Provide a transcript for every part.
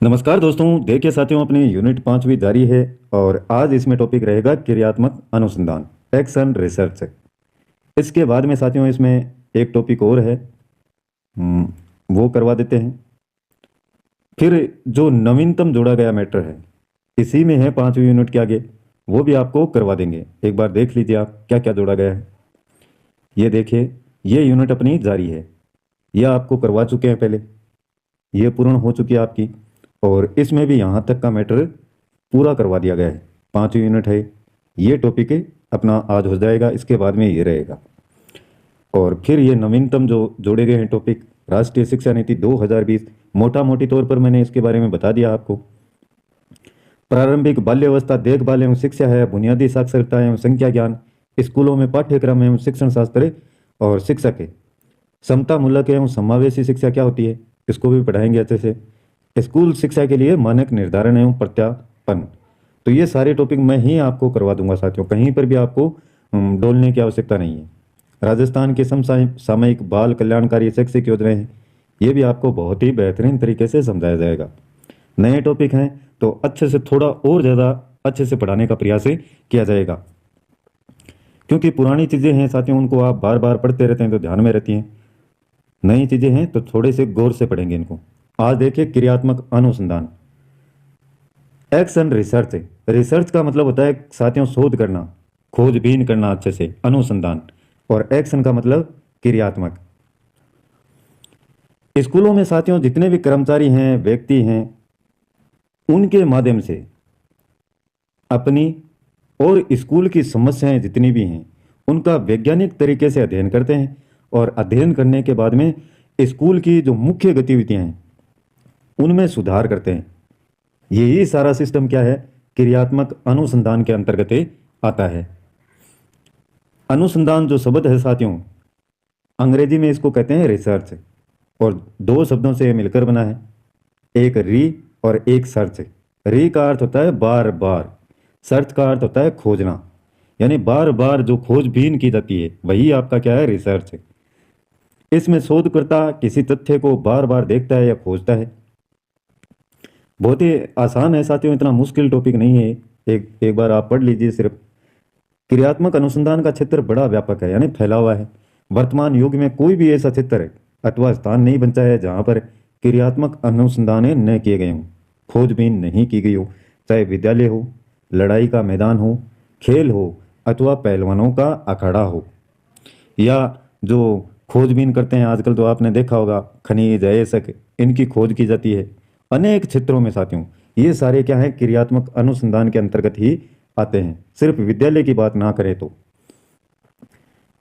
नमस्कार दोस्तों, देखिए साथियों, अपनी यूनिट 5वीं जारी है और आज इसमें टॉपिक रहेगा क्रियात्मक अनुसंधान, एक्शन रिसर्च। इसके बाद में साथियों इसमें एक टॉपिक और है, वो करवा देते हैं। फिर जो नवीनतम जोड़ा गया मैटर है इसी में है 5वीं यूनिट के आगे, वो भी आपको करवा देंगे। एक बार देख लीजिए आप क्या क्या जोड़ा गया है। ये देखिए, ये यूनिट अपनी जारी है, ये आपको करवा चुके हैं पहले, ये पूर्ण हो चुकी है आपकी। और इसमें भी यहाँ तक का मैटर पूरा करवा दिया गया है। 5वीं यूनिट है, ये टॉपिक अपना आज हो जाएगा, इसके बाद में ये रहेगा। और फिर ये नवीनतम जो जोड़े गए हैं टॉपिक, राष्ट्रीय शिक्षा नीति 2020, मोटा मोटी तौर पर मैंने इसके बारे में बता दिया आपको। प्रारंभिक बाल्यावस्था देखभाल एवं शिक्षा है, बुनियादी साक्षरता एवं संख्या ज्ञान, स्कूलों में पाठ्यक्रम एवं शिक्षण शास्त्र और शिक्षक है। समता मूलक एवं समावेशी शिक्षा क्या होती है, इसको भी पढ़ाएंगे अच्छे से। स्कूल शिक्षा के लिए मानक निर्धारण एवं प्रत्यापन। तो ये सारे टॉपिक मैं ही आपको करवा दूंगा साथियों, कहीं पर भी आपको डोलने की आवश्यकता नहीं है। राजस्थान की समसामयिक बाल कल्याणकारी शैक्षिक योजनाएं हैं, ये भी आपको बहुत ही बेहतरीन तरीके से समझाया जाएगा। नए टॉपिक हैं तो अच्छे से, थोड़ा और ज़्यादा अच्छे से पढ़ाने का प्रयास किया जाएगा, क्योंकि पुरानी चीज़ें हैं साथियों, उनको आप बार बार पढ़ते रहते हैं तो ध्यान में रहती हैं। नई चीज़ें हैं तो थोड़े से गौर से पढ़ेंगे इनको। आज देखिए क्रियात्मक अनुसंधान, एक्शन रिसर्च। रिसर्च का मतलब होता है साथियों शोध करना, खोजबीन करना अच्छे से, अनुसंधान। और एक्शन का मतलब क्रियात्मक। स्कूलों में साथियों जितने भी कर्मचारी हैं, व्यक्ति हैं, उनके माध्यम से अपनी और स्कूल की समस्याएं जितनी भी हैं उनका वैज्ञानिक तरीके से अध्ययन करते हैं। और अध्ययन करने के बाद में स्कूल की जो मुख्य गतिविधियां हैं उनमें सुधार करते हैं। यही सारा सिस्टम क्या है, क्रियात्मक अनुसंधान के अंतर्गत आता है। अनुसंधान जो शब्द है साथियों, अंग्रेजी में इसको कहते हैं रिसर्च, और दो शब्दों से मिलकर बना है, एक री और एक सर्च। री का अर्थ होता है बार बार, सर्च का अर्थ होता है खोजना, यानी बार बार जो खोजबीन की जाती है वही आपका क्या है, रिसर्च। इसमें शोधकर्ता किसी तथ्य को बार बार देखता है या खोजता है। बहुत ही आसान है साथियों, इतना मुश्किल टॉपिक नहीं है। एक बार आप पढ़ लीजिए सिर्फ। क्रियात्मक अनुसंधान का क्षेत्र बड़ा व्यापक है, यानी फैला हुआ है। वर्तमान युग में कोई भी ऐसा क्षेत्र अथवा स्थान नहीं बचा है जहां पर क्रियात्मक अनुसंधान न किए गए हों, खोजबीन नहीं की गई हो। चाहे विद्यालय हो, लड़ाई का मैदान हो, खेल हो, अथवा पहलवानों का अखाड़ा हो, या जो खोजबीन करते हैं आजकल तो आपने देखा होगा, खनिज अयस्क, इनकी खोज की जाती है अनेक क्षेत्रों में साथियों। ये सारे क्या है, क्रियात्मक अनुसंधान के अंतर्गत ही आते हैं, सिर्फ विद्यालय की बात ना करें तो।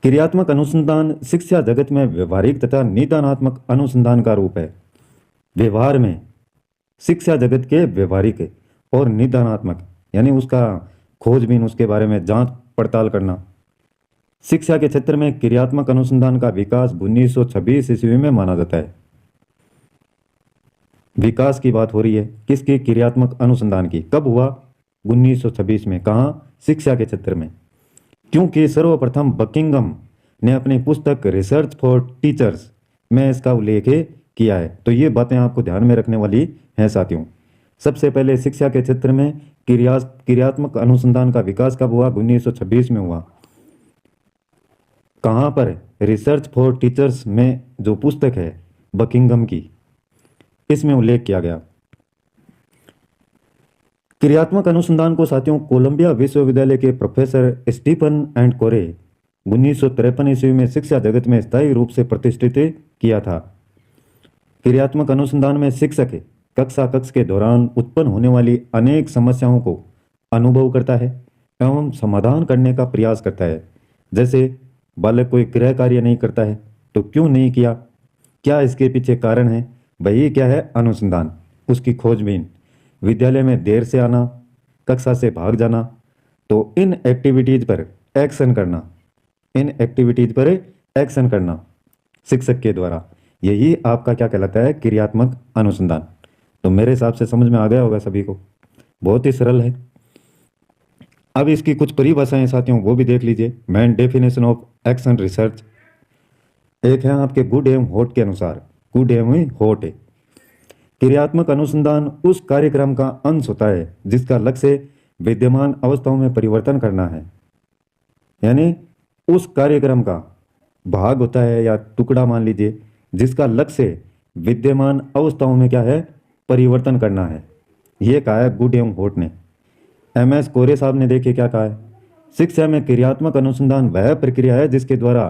क्रियात्मक अनुसंधान शिक्षा जगत में व्यवहारिक तथा निदानात्मक अनुसंधान का रूप है। व्यवहार में शिक्षा जगत के व्यवहारिक और निदानात्मक, यानी उसका खोजबीन, उसके बारे में जांच पड़ताल करना। शिक्षा के क्षेत्र में क्रियात्मक अनुसंधान का विकास 1926 ईस्वी में माना जाता है। विकास की बात हो रही है किसकी, क्रियात्मक अनुसंधान की। कब हुआ, 1926 में। कहाँ, शिक्षा के क्षेत्र में। क्योंकि सर्वप्रथम बकिंगम ने अपनी पुस्तक रिसर्च फॉर टीचर्स में इसका उल्लेख किया है। तो ये बातें आपको ध्यान में रखने वाली हैं साथियों। सबसे पहले शिक्षा के क्षेत्र में क्रियात्मक अनुसंधान का विकास कब हुआ, 1926 में हुआ। कहाँ पर, रिसर्च फॉर टीचर्स में जो पुस्तक है बकिंगम की, इसमें उल्लेख किया गया। क्रियात्मक अनुसंधान को साथियों कोलंबिया विश्वविद्यालय के प्रोफेसर स्टीफन एंड कोरे 1953 ईस्वी में शिक्षा जगत में स्थायी रूप से प्रतिष्ठित किया था। क्रियात्मक अनुसंधान में शिक्षक कक्षा कक्ष के दौरान उत्पन्न होने वाली अनेक समस्याओं को अनुभव करता है एवं समाधान करने का प्रयास करता है। जैसे बालक कोई गृह कार्य नहीं करता है तो क्यों नहीं किया, क्या इसके पीछे कारण है, वही क्या है, अनुसंधान, उसकी खोजबीन। विद्यालय में देर से आना, कक्षा से भाग जाना, तो इन एक्टिविटीज पर एक्शन करना, इन एक्टिविटीज पर एक्शन करना शिक्षक के द्वारा, यही आपका क्या कहलाता है, क्रियात्मक अनुसंधान। तो मेरे हिसाब से समझ में आ गया होगा सभी को, बहुत ही सरल है। अब इसकी कुछ परिभाषाएं साथियों वो भी देख लीजिए। Main definition of action research, एक है आपके गुड एवं हॉट के अनुसार, गुड एवं हॉट है। क्रियात्मक अनुसंधान उस कार्यक्रम का अंश होता है जिसका लक्ष्य विद्यमान अवस्थाओं में परिवर्तन करना है। यानी उस कार्यक्रम का भाग होता है या टुकड़ा मान लीजिए जिसका लक्ष्य विद्यमान अवस्थाओं में क्या है, परिवर्तन करना है। ये कहा है गुड एवं होट ने। MS कोरे साहब ने देखिए क्या कहा है, शिक्षा में क्रियात्मक अनुसंधान वह प्रक्रिया है जिसके द्वारा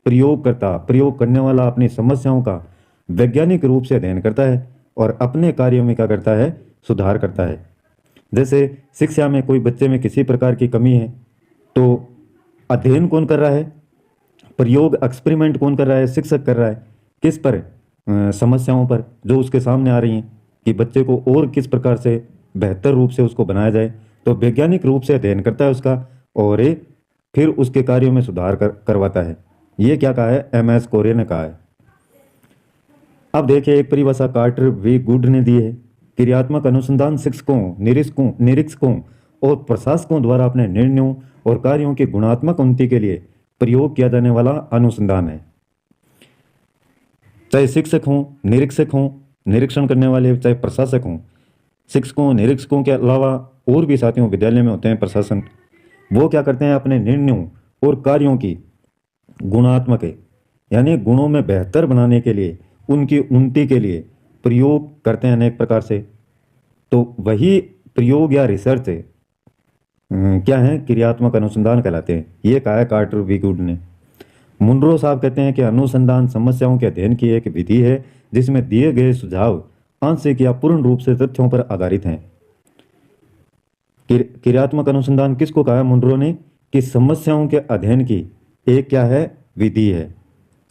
प्रयोगकर्ता, प्रयोग करने वाला अपनी समस्याओं का वैज्ञानिक रूप से अध्ययन करता है और अपने कार्यों में क्या करता है, सुधार करता है। जैसे शिक्षा में कोई बच्चे में किसी प्रकार की कमी है तो अध्ययन कौन कर रहा है, प्रयोग एक्सपेरिमेंट कौन कर रहा है, शिक्षक कर रहा है। किस पर, समस्याओं पर जो उसके सामने आ रही हैं कि बच्चे को और किस प्रकार से बेहतर रूप से उसको बनाया जाए। तो वैज्ञानिक रूप से अध्ययन करता है उसका और फिर उसके कार्यों में सुधार करवाता है। ये क्या कहा है, MS कोरे ने कहा है। अब देखिए एक परिभाषा कार्टर वी गुड ने दी है, क्रियात्मक अनुसंधान शिक्षकों, निरीक्षकों और प्रशासकों द्वारा अपने निर्णयों और कार्यों की गुणात्मक उन्नति के लिए प्रयोग किया जाने वाला अनुसंधान है। चाहे शिक्षक हों, निरीक्षक हों, निरीक्षण करने वाले, चाहे प्रशासक हों। शिक्षकों, निरीक्षकों के अलावा और भी साथियों विद्यालय में होते हैं प्रशासन। वो क्या करते हैं, अपने निर्णयों और कार्यों की गुणात्मक यानी गुणों में बेहतर बनाने के लिए, उनकी उन्नति के लिए प्रयोग करते हैं अनेक प्रकार से। तो वही प्रयोग या रिसर्च क्या है, क्रियात्मक अनुसंधान कहलाते हैं। ये कहा है कार्टर वी गुड ने। मुनरो साहब कहते हैं कि अनुसंधान समस्याओं के अध्ययन की एक विधि है जिसमें दिए गए सुझाव आंशिक या पूर्ण रूप से तथ्यों पर आधारित हैं। क्रियात्मक अनुसंधान किसको कहा है मुनरो ने, कि समस्याओं के अध्ययन की एक क्या है, विधि है।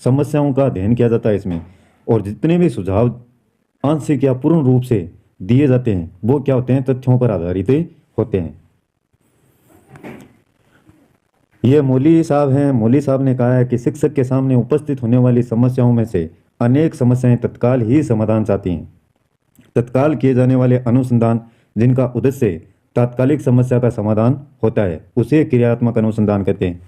समस्याओं का अध्ययन किया जाता है इसमें, और जितने भी सुझाव आंशिक या पूर्ण रूप से दिए जाते हैं वो क्या होते हैं, तथ्यों पर आधारित होते हैं। ये मौली साहब हैं। मौली साहब ने कहा है कि शिक्षक के सामने उपस्थित होने वाली समस्याओं में से अनेक समस्याएं तत्काल ही समाधान चाहती हैं। तत्काल किए जाने वाले अनुसंधान जिनका उद्देश्य तात्कालिक समस्या का समाधान होता है उसे क्रियात्मक अनुसंधान कहते हैं।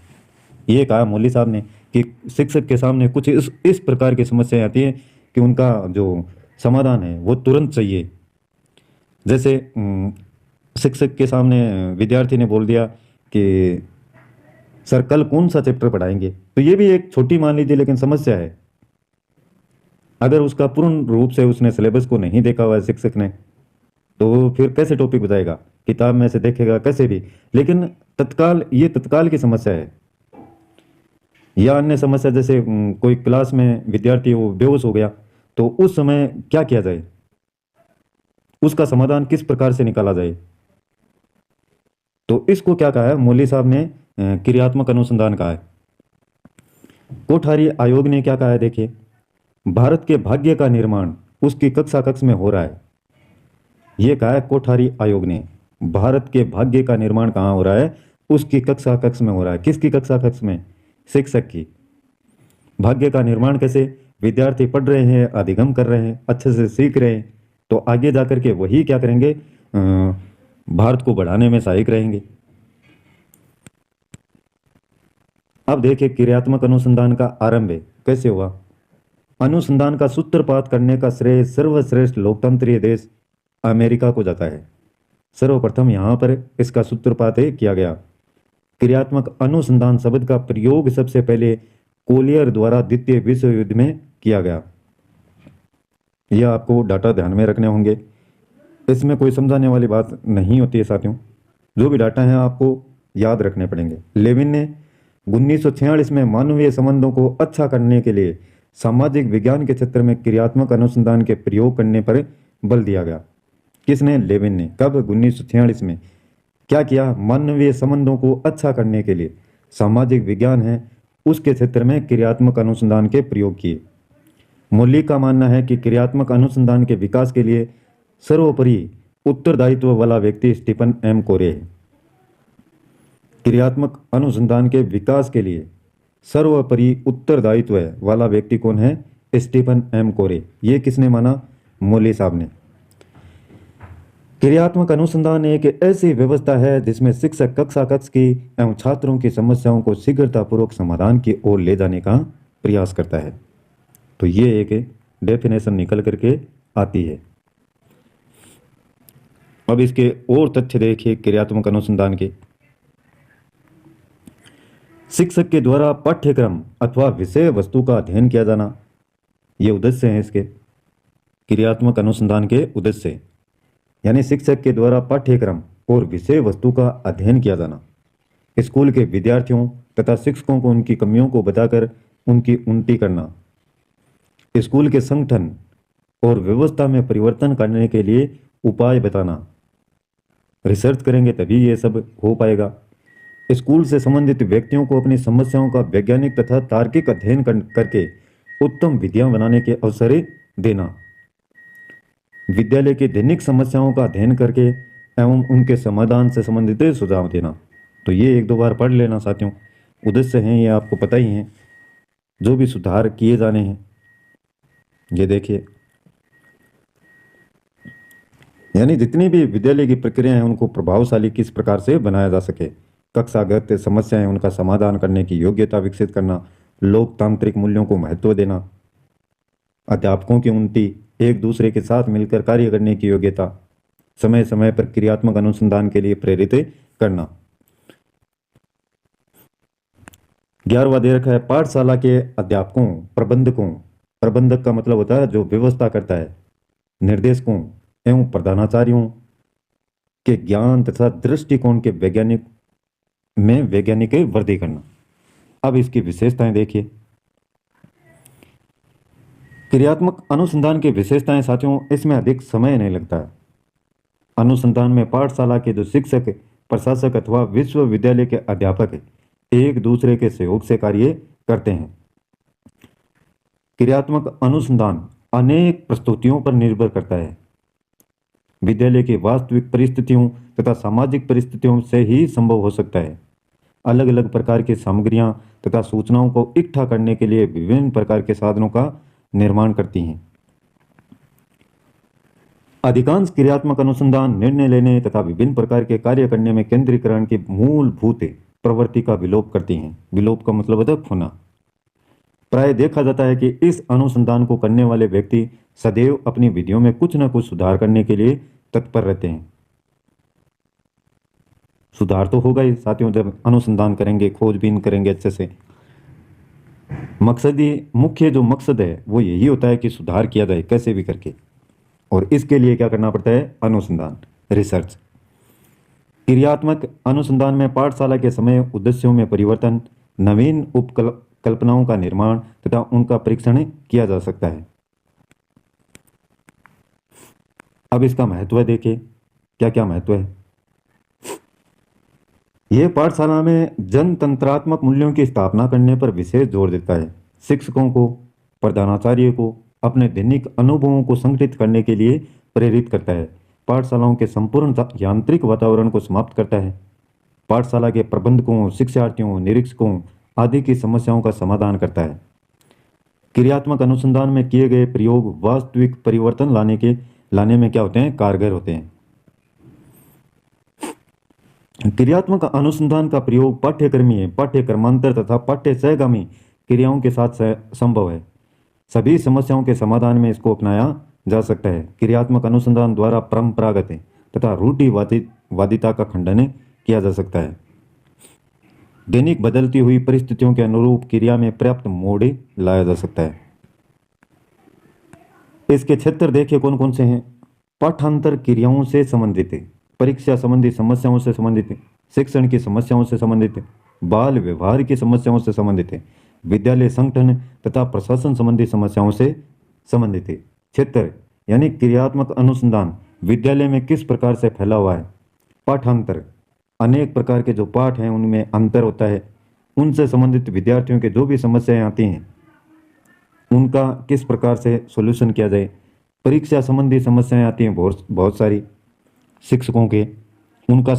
ये कहा मौली साहब ने कि शिक्षक के सामने कुछ इस प्रकार की समस्याएं आती हैं कि उनका जो समाधान है वो तुरंत चाहिए। जैसे शिक्षक के सामने विद्यार्थी ने बोल दिया कि सर कल कौन सा चैप्टर पढ़ाएंगे, तो ये भी एक छोटी मान लीजिए लेकिन समस्या है। अगर उसका पूर्ण रूप से उसने सिलेबस को नहीं देखा हुआ है शिक्षक ने, तो फिर कैसे टॉपिक बताएगा, किताब में से देखेगा कैसे भी। लेकिन ये तत्काल की समस्या है। या अन्य समस्या जैसे कोई क्लास में विद्यार्थी वो बेहोश हो गया, तो उस समय क्या किया जाए, उसका समाधान किस प्रकार से निकाला जाए। तो इसको क्या कहा है मौली साहब ने, क्रियात्मक अनुसंधान कहा है। कोठारी आयोग ने क्या कहा है, देखिए, भारत के भाग्य का निर्माण उसकी कक्षा कक्ष में हो रहा है। यह कहा है कोठारी आयोग ने, भारत के भाग्य का निर्माण कहाँ हो रहा है, उसकी कक्षा कक्ष में हो रहा है। किसकी कक्षा कक्ष में, शिक्षक की। भाग्य का निर्माण कैसे, विद्यार्थी पढ़ रहे हैं, अधिगम कर रहे हैं, अच्छे से सीख रहे हैं, तो आगे जाकर के वही क्या करेंगे, भारत को बढ़ाने में सहायक रहेंगे। अब देखिए क्रियात्मक अनुसंधान का आरंभ कैसे हुआ। अनुसंधान का सूत्रपात करने का श्रेय सर्वश्रेष्ठ लोकतंत्रीय देश अमेरिका को जाता है। सर्वप्रथम यहाँ पर इसका सूत्रपात किया गया। क्रियात्मक अनुसंधान शब्द का प्रयोग सबसे पहले कोलियर द्वारा द्वितीय विश्व युद्ध में किया गया। यह आपको डाटा ध्यान में रखने होंगे, इसमें कोई समझाने वाली बात नहीं होती है साथियों। जो भी डाटा है आपको याद रखने पड़ेंगे। लेविन ने 1946 में मानवीय संबंधों को अच्छा करने के लिए सामाजिक विज्ञान के क्षेत्र में क्रियात्मक अनुसंधान के प्रयोग करने पर बल दिया गया। किसने, लेविन ने। कब, 1946 में। क्या किया, मानवीय संबंधों को अच्छा करने के लिए सामाजिक विज्ञान है उसके क्षेत्र में क्रियात्मक अनुसंधान के प्रयोग किए। मौली का मानना है कि क्रियात्मक अनुसंधान के विकास के लिए सर्वोपरि उत्तरदायित्व वाला व्यक्ति स्टीफन एम कोरे है। क्रियात्मक अनुसंधान के विकास के लिए सर्वोपरि उत्तरदायित्व वाला व्यक्ति कौन है, स्टीफन एम कोरे। ये किसने माना, मौली साहब ने। क्रियात्मक अनुसंधान एक ऐसी व्यवस्था है जिसमें शिक्षक कक्षा कक्ष की एवं छात्रों की समस्याओं को शीघ्रतापूर्वक समाधान की ओर ले जाने का प्रयास करता है। तो ये एक डेफिनेशन निकल करके आती है। अब इसके और तथ्य देखिए क्रियात्मक अनुसंधान के। शिक्षक के द्वारा पाठ्यक्रम अथवा विषय वस्तु का अध्ययन किया जाना, ये उद्देश्य है इसके क्रियात्मक अनुसंधान के उद्देश्य, यानी शिक्षक के द्वारा पाठ्यक्रम और विषय वस्तु का अध्ययन किया जाना, स्कूल के विद्यार्थियों तथा शिक्षकों को उनकी कमियों को बताकर उनकी उन्नति करना, स्कूल के संगठन और व्यवस्था में परिवर्तन करने के लिए उपाय बताना। रिसर्च करेंगे तभी ये सब हो पाएगा। स्कूल से संबंधित व्यक्तियों को अपनी समस्याओं का वैज्ञानिक तथा तार्किक अध्ययन करके उत्तम विधियां बनाने के अवसर देना। विद्यालय की दैनिक समस्याओं का अध्ययन करके एवं उनके समाधान से संबंधित सुझाव देना। तो ये एक दो बार पढ़ लेना साथियों, उद्देश्य हैं ये आपको पता ही है, जो भी सुधार किए जाने हैं। ये देखिए, यानी जितनी भी विद्यालय की प्रक्रियाएं हैं उनको प्रभावशाली किस प्रकार से बनाया जा सके, कक्षागत समस्याएं उनका समाधान करने की योग्यता विकसित करना, लोकतांत्रिक मूल्यों को महत्व देना, अध्यापकों की उन्नति, एक दूसरे के साथ मिलकर कार्य करने की योग्यता, समय समय पर क्रियात्मक अनुसंधान के लिए प्रेरित करना। 11वां दे रखा है पाठशाला के अध्यापकों, प्रबंधकों, प्रबंधक का मतलब होता है जो व्यवस्था करता है, निर्देशकों एवं प्रधानाचार्यों के ज्ञान तथा दृष्टिकोण के वैज्ञानिक वृद्धि करना। अब इसकी विशेषताएं देखिए। क्रियात्मक अनुसंधान की विशेषताएं साथियों, इसमें अधिक समय नहीं लगता है। अनुसंधान में पाठशाला के जो शिक्षक, प्रशासक अथवा विश्वविद्यालय के अध्यापक एक दूसरे के सहयोग से कार्य करते हैं। क्रियात्मक अनुसंधान अनेक प्रस्तुतियों पर निर्भर करता है। विद्यालय की वास्तविक परिस्थितियों तथा सामाजिक परिस्थितियों से ही संभव हो सकता है। अलग अलग प्रकार की सामग्रियां तथा सूचनाओं को इकट्ठा करने के लिए विभिन्न प्रकार के साधनों का निर्माण करती हैं। अधिकांश क्रियात्मक अनुसंधान निर्णय लेने तथा विभिन्न प्रकार के कार्य करने में केंद्रीकरण की मूलभूत प्रवृत्ति का विलोप करती हैं। विलोप का मतलब होता है खोना। प्राय देखा जाता है कि इस अनुसंधान को करने वाले व्यक्ति सदैव अपनी विधियों में कुछ न कुछ सुधार करने के लिए तत्पर रहते हैं। सुधार तो होगा ही साथियों, जब अनुसंधान करेंगे, खोजबीन करेंगे अच्छे से। मुख्य जो मकसद है वो यही होता है कि सुधार किया जाए कैसे भी करके, और इसके लिए क्या करना पड़ता है? अनुसंधान, रिसर्च। क्रियात्मक अनुसंधान में पाठशाला के समय उद्देश्यों में परिवर्तन, नवीन उपकल्पनाओं का निर्माण तथा उनका परीक्षण किया जा सकता है। अब इसका महत्व देखिए, क्या क्या महत्व है। यह पाठशाला में जनतंत्रात्मक मूल्यों की स्थापना करने पर विशेष जोर देता है। शिक्षकों को, प्रधानाचार्य को अपने दैनिक अनुभवों को संगठित करने के लिए प्रेरित करता है। पाठशालाओं के संपूर्ण यांत्रिक वातावरण को समाप्त करता है। पाठशाला के प्रबंधकों, शिक्षार्थियों, निरीक्षकों आदि की समस्याओं का समाधान करता है। क्रियात्मक अनुसंधान में किए गए प्रयोग वास्तविक परिवर्तन लाने में क्या होते हैं? कारगर होते हैं। क्रियात्मक अनुसंधान का प्रयोग पाठ्यक्रमीय, पाठ्यक्रमांतर तथा पाठ्य सहगामी क्रियाओं के साथ संभव है। सभी समस्याओं के समाधान में इसको अपनाया जा सकता है। क्रियात्मक अनुसंधान द्वारा परंपरागत तथा रूढ़िवादिता का खंडन किया जा सकता है। दैनिक बदलती हुई परिस्थितियों के अनुरूप क्रिया में पर्याप्त मोड़ लाया जा सकता है। इसके क्षेत्र देखिए कौन कौन से हैं। पाठांतर क्रियाओं से संबंधित, परीक्षा संबंधी समस्याओं से संबंधित, शिक्षण की समस्याओं से संबंधित, बाल व्यवहार की समस्याओं से संबंधित, विद्यालय संगठन तथा प्रशासन संबंधी समस्याओं से संबंधित। क्षेत्र यानी क्रियात्मक अनुसंधान विद्यालय में किस प्रकार से फैला हुआ है। पाठांतर, अनेक प्रकार के जो पाठ हैं उनमें अंतर होता है, उनसे संबंधित विद्यार्थियों के जो भी समस्याएं आती हैं उनका किस प्रकार से सॉल्यूशन किया जाए। परीक्षा संबंधी समस्याएं आती हैं बहुत सारी, शिक्षकों के, उनका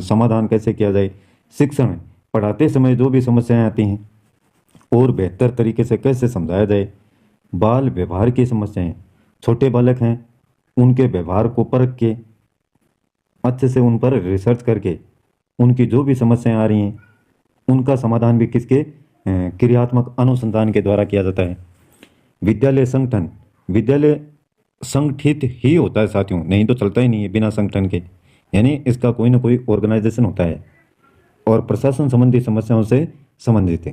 समाधान कैसे किया जाए। शिक्षण, पढ़ाते समय जो भी समस्याएं आती हैं और बेहतर तरीके से कैसे समझाया जाए। बाल व्यवहार की समस्याएं, छोटे बालक हैं उनके व्यवहार को परख के अच्छे से उन पर रिसर्च करके उनकी जो भी समस्याएं आ रही हैं उनका समाधान भी किसके? क्रियात्मक अनुसंधान के द्वारा किया जाता है। विद्यालय संगठन, विद्यालय संगठित ही होता है साथियों, नहीं तो चलता ही नहीं है बिना संगठन के। यानी इसका कोई ना कोई ऑर्गेनाइजेशन होता है और प्रशासन संबंधी समस्याओं से संबंधित है।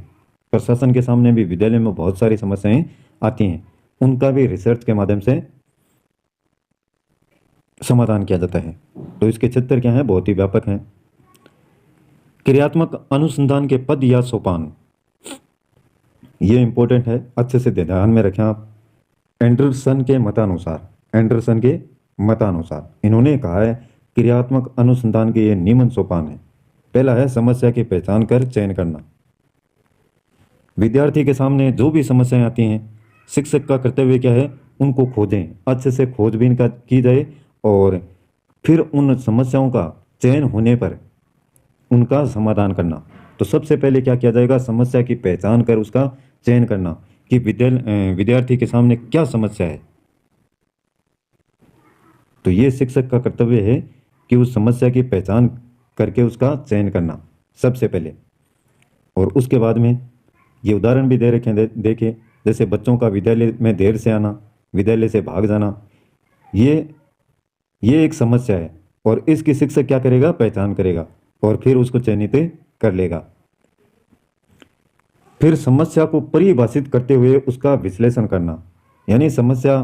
प्रशासन के सामने भी विद्यालय में बहुत सारी समस्याएं आती हैं, उनका भी रिसर्च के माध्यम से समाधान किया जाता है। तो इसके क्षेत्र क्या है, बहुत ही व्यापक हैं। क्रियात्मक अनुसंधान के पद या सोपान, ये इंपॉर्टेंट है, अच्छे से ध्यान में रखें आप। एंडरसन के मतानुसार इन्होंने कहा है क्रियात्मक अनुसंधान के ये निम्न सोपान है। पहला है समस्या की पहचान कर चयन करना। विद्यार्थी के सामने जो भी समस्याएं आती हैं, शिक्षक का कर्तव्य क्या है, उनको खोजें, अच्छे से खोजबीन की जाए और फिर उन समस्याओं का चयन होने पर उनका समाधान करना। तो सबसे पहले क्या किया जाएगा, समस्या की पहचान कर उसका चयन करना कि विद्यार्थी के सामने क्या समस्या है। तो ये शिक्षक का कर्तव्य है कि उस समस्या की पहचान करके उसका चयन करना सबसे पहले। और उसके बाद में ये उदाहरण भी दे रखे हैं, देखिए जैसे बच्चों का विद्यालय में देर से आना, विद्यालय से भाग जाना, ये एक समस्या है और इसकी शिक्षक क्या करेगा, पहचान करेगा और फिर उसको चयनित कर लेगा। फिर समस्या को परिभाषित करते हुए उसका विश्लेषण करना, यानी समस्या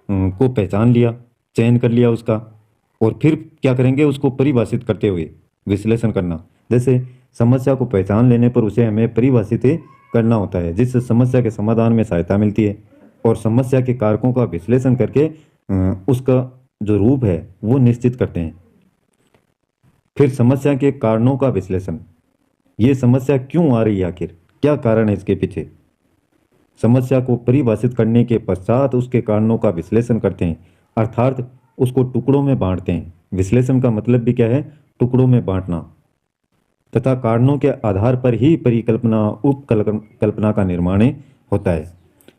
को पहचान लिया, चयन कर लिया उसका, और फिर क्या करेंगे, उसको परिभाषित करते हुए विश्लेषण करना। जैसे समस्या को पहचान लेने पर उसे हमें परिभाषित करना होता है, जिससे समस्या के समाधान में सहायता मिलती है। और समस्या के कारकों का विश्लेषण करके उसका जो रूप है वो निश्चित करते हैं। फिर समस्या के कारणों का विश्लेषण, ये समस्या क्यों आ रही है, आखिर क्या कारण है इसके पीछे। समस्या को परिभाषित करने के पश्चात उसके कारणों का विश्लेषण करते हैं, अर्थात उसको टुकड़ों में बांटते हैं। विश्लेषण का मतलब भी क्या है, टुकड़ों में बांटना, तथा कारणों के आधार पर ही परिकल्पना उपकल्पना का निर्माण होता है,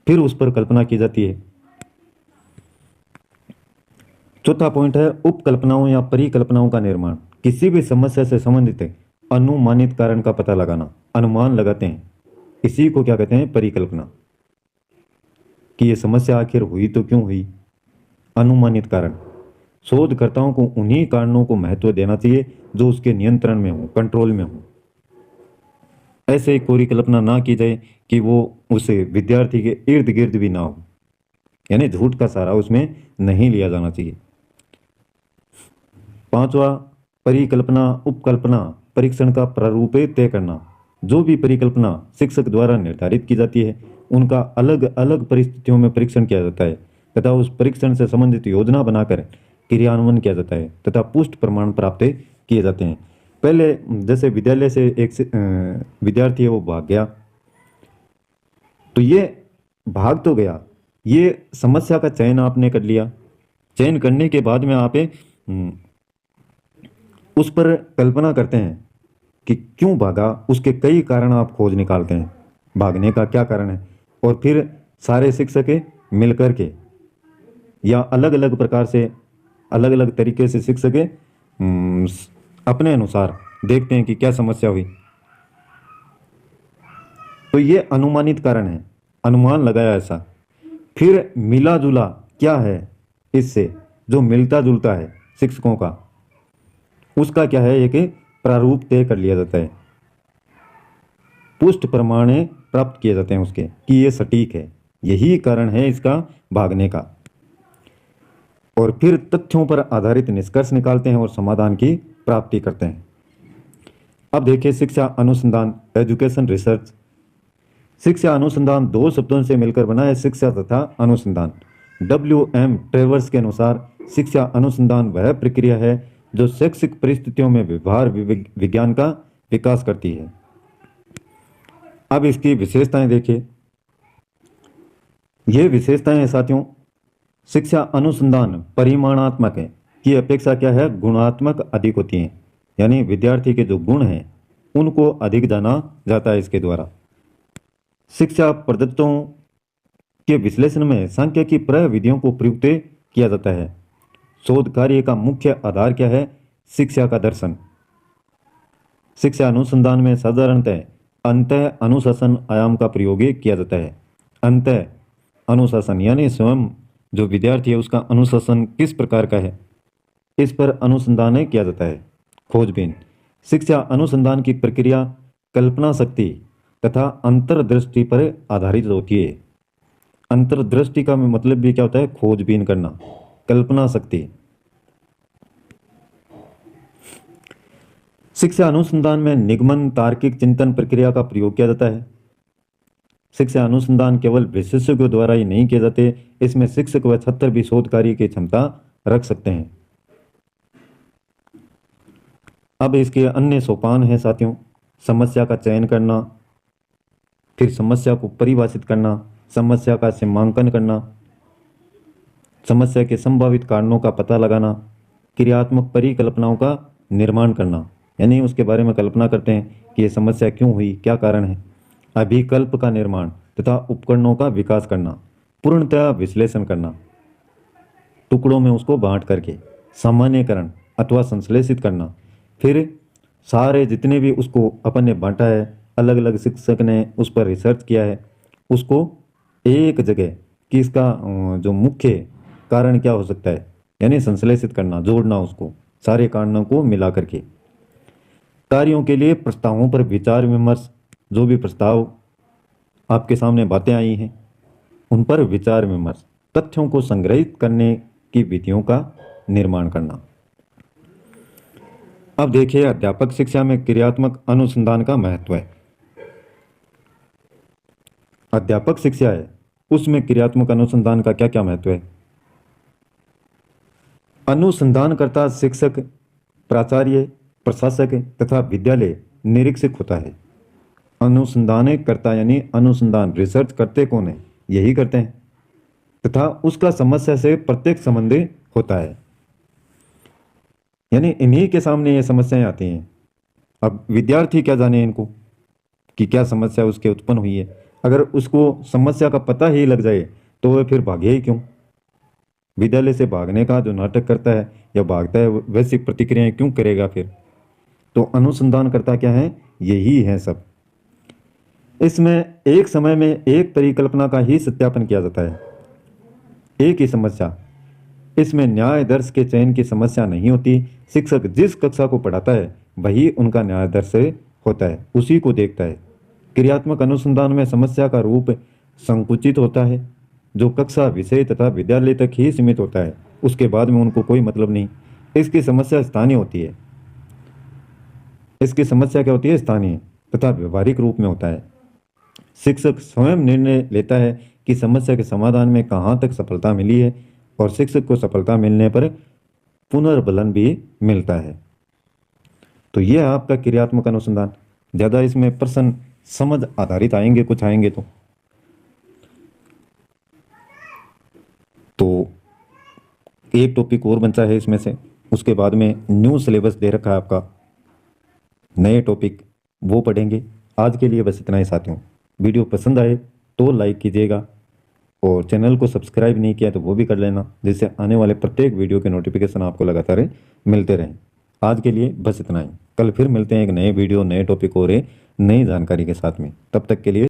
फिर उस पर कल्पना की जाती है। चौथा पॉइंट है उपकल्पनाओं या परिकल्पनाओं का निर्माण। किसी भी समस्या से संबंधित अनुमानित कारण का पता लगाना, अनुमान लगाते हैं, इसी को क्या कहते हैं, परिकल्पना। कि ये समस्या आखिर हुई तो क्यों हुई, अनुमानित कारण। शोधकर्ताओं को उन्हीं कारणों को महत्व देना चाहिए जो उसके नियंत्रण में हो, कंट्रोल में हो। ऐसे ही परिकल्पना ना की जाए कि वो उस विद्यार्थी के इर्द गिर्द भी ना हो, यानी झूठ का सहारा उसमें नहीं लिया जाना चाहिए। पांचवा, परिकल्पना उपकल्पना परीक्षण का प्रारूप तय करना। जो भी परिकल्पना शिक्षक द्वारा निर्धारित की जाती है उनका अलग अलग परिस्थितियों में परीक्षण किया जाता है तथा उस परीक्षण से संबंधित योजना बनाकर क्रियान्वयन किया जाता है तथा पुष्ट प्रमाण प्राप्त किए जाते हैं। पहले जैसे विद्यालय से एक विद्यार्थी है वो भाग गया, तो ये भाग तो गया, ये समस्या का चयन आपने कर लिया। चयन करने के बाद में आप उस पर कल्पना करते हैं कि क्यों भागा, उसके कई कारण आप खोज निकालते हैं, भागने का क्या कारण है। और फिर सारे शिक्षक मिलकर के या अलग अलग प्रकार से अलग अलग तरीके से शिक्षक अपने अनुसार देखते हैं कि क्या समस्या हुई। तो ये अनुमानित कारण है, अनुमान लगाया ऐसा। फिर मिला जुला क्या है, इससे जो मिलता जुलता है शिक्षकों का, उसका क्या है, एक प्रारूप तय कर लिया जाता है, पुष्ट प्रमाण प्राप्त किए जाते हैं उसके कि ये सटीक है, यही कारण है इसका भागने का। और फिर तथ्यों पर आधारित निष्कर्ष निकालते हैं और समाधान की प्राप्ति करते हैं। अब देखिए शिक्षा अनुसंधान, एजुकेशन रिसर्च। शिक्षा अनुसंधान दो शब्दों से मिलकर बना है, शिक्षा तथा अनुसंधान। WM ट्रेवर्स के अनुसार शिक्षा अनुसंधान वह प्रक्रिया है जो शैक्षिक परिस्थितियों में व्यवहार विज्ञान का विकास करती है। अब इसकी विशेषताएं देखिए। ये विशेषताएं हैं साथियों, शिक्षा अनुसंधान परिमाणात्मक है की अपेक्षा क्या है, गुणात्मक अधिक होती हैं, यानी विद्यार्थी के जो गुण हैं उनको अधिक जाना जाता है इसके द्वारा। शिक्षा पद्धतियों के विश्लेषण में सांख्यिकी प्रविधियों को प्रयुक्त किया जाता है। शोध कार्य का मुख्य आधार क्या है, शिक्षा का दर्शन। शिक्षा अनुसंधान में साधारणतः अंतः अनुशासन आयाम का प्रयोग किया जाता है। अंतः अनुशासन यानी स्वयं जो विद्यार्थी है उसका अनुशासन किस प्रकार का है, इस पर अनुसंधान किया जाता है। खोजबीन। शिक्षा अनुसंधान की प्रक्रिया कल्पना शक्ति तथा अंतर्दृष्टि पर आधारित होती है। अंतर्दृष्टि का मतलब भी क्या होता है? खोजबीन करना। कल्पना शक्ति। शिक्षा अनुसंधान में निगमन तार्किक चिंतन प्रक्रिया का प्रयोग किया जाता है। शिक्षा अनुसंधान केवल विशेषज्ञों द्वारा ही नहीं किए जाते, इसमें शिक्षक व छात्र भी शोध कार्य की क्षमता रख सकते हैं। अब इसके अन्य सोपान हैं साथियों। समस्या का चयन करना, फिर समस्या को परिभाषित करना, समस्या का सीमांकन करना, समस्या के संभावित कारणों का पता लगाना, क्रियात्मक परिकल्पनाओं का निर्माण करना, यानी उसके बारे में कल्पना करते हैं कि ये समस्या क्यों हुई, क्या कारण है। अभिकल्प का निर्माण तथा उपकरणों का विकास करना, पूर्णतः विश्लेषण करना, टुकड़ों में उसको बांट करके सामान्यकरण अथवा संश्लेषित करना, फिर सारे जितने भी उसको अपन ने बांटा है, अलग अलग शिक्षक ने उस पर रिसर्च किया है, उसको एक जगह कि इसका जो मुख्य कारण क्या हो सकता है, यानी संश्लेषित करना, जोड़ना, उसको सारे कारणों को मिला करके। कार्यों के लिए प्रस्तावों पर विचार विमर्श, जो भी प्रस्ताव आपके सामने बातें आई हैं उन पर विचार विमर्श, तथ्यों को संग्रहित करने की विधियों का निर्माण करना। अब देखिए अध्यापक शिक्षा में क्रियात्मक अनुसंधान का महत्व है। अध्यापक शिक्षा है उसमें क्रियात्मक अनुसंधान का क्या क्या महत्व है। अनुसंधानकर्ता शिक्षक, प्राचार्य, प्रशासक तथा विद्यालय निरीक्षक होता है। अनुसंधानकर्ता यानी अनुसंधान, रिसर्च करते कौन है? यही करते हैं, तथा उसका समस्या से प्रत्यक्ष संबंध होता है, यानी इन्हीं के सामने ये समस्याएं आती हैं। अब विद्यार्थी क्या जाने इनको कि क्या समस्या उसके उत्पन्न हुई है। अगर उसको समस्या का पता ही लग जाए तो वह फिर भागे ही क्यों? विद्यालय से भागने का जो नाटक करता है या भागता है वैसी प्रतिक्रियाएं क्यों करेगा फिर? तो अनुसंधानकर्ता क्या है? यही है सब। इसमें एक समय में एक परिकल्पना का ही सत्यापन किया जाता है, एक ही समस्या। इसमें न्याय दर्श के चयन की समस्या नहीं होती। शिक्षक जिस कक्षा को पढ़ाता है वही उनका न्याय दर्श होता है, उसी को देखता है। क्रियात्मक अनुसंधान में समस्या का रूप संकुचित होता है, जो कक्षा, विषय तथा विद्यालय तक ही सीमित होता है, उसके बाद में उनको कोई मतलब नहीं। इसकी समस्या स्थानीय होती है। इसकी समस्या क्या होती है? स्थानीय तथा व्यवहारिक रूप में होता है। शिक्षक स्वयं निर्णय लेता है कि समस्या के समाधान में कहाँ तक सफलता मिली है, और शिक्षक को सफलता मिलने पर पुनर्बलन भी मिलता है। तो यह है आपका क्रियात्मक अनुसंधान। ज़्यादा इसमें प्रश्न समझ आधारित आएंगे, कुछ आएंगे तो एक टॉपिक और बचा है इसमें से। उसके बाद में न्यू सिलेबस दे रखा है आपका, नए टॉपिक वो पढ़ेंगे। आज के लिए बस इतना ही साथियों। वीडियो पसंद आए तो लाइक कीजिएगा, और चैनल को सब्सक्राइब नहीं किया तो वो भी कर लेना, जिससे आने वाले प्रत्येक वीडियो के नोटिफिकेशन आपको लगातार मिलते रहें। आज के लिए बस इतना ही। कल फिर मिलते हैं एक नए वीडियो, नए टॉपिक और नई जानकारी के साथ में। तब तक के लिए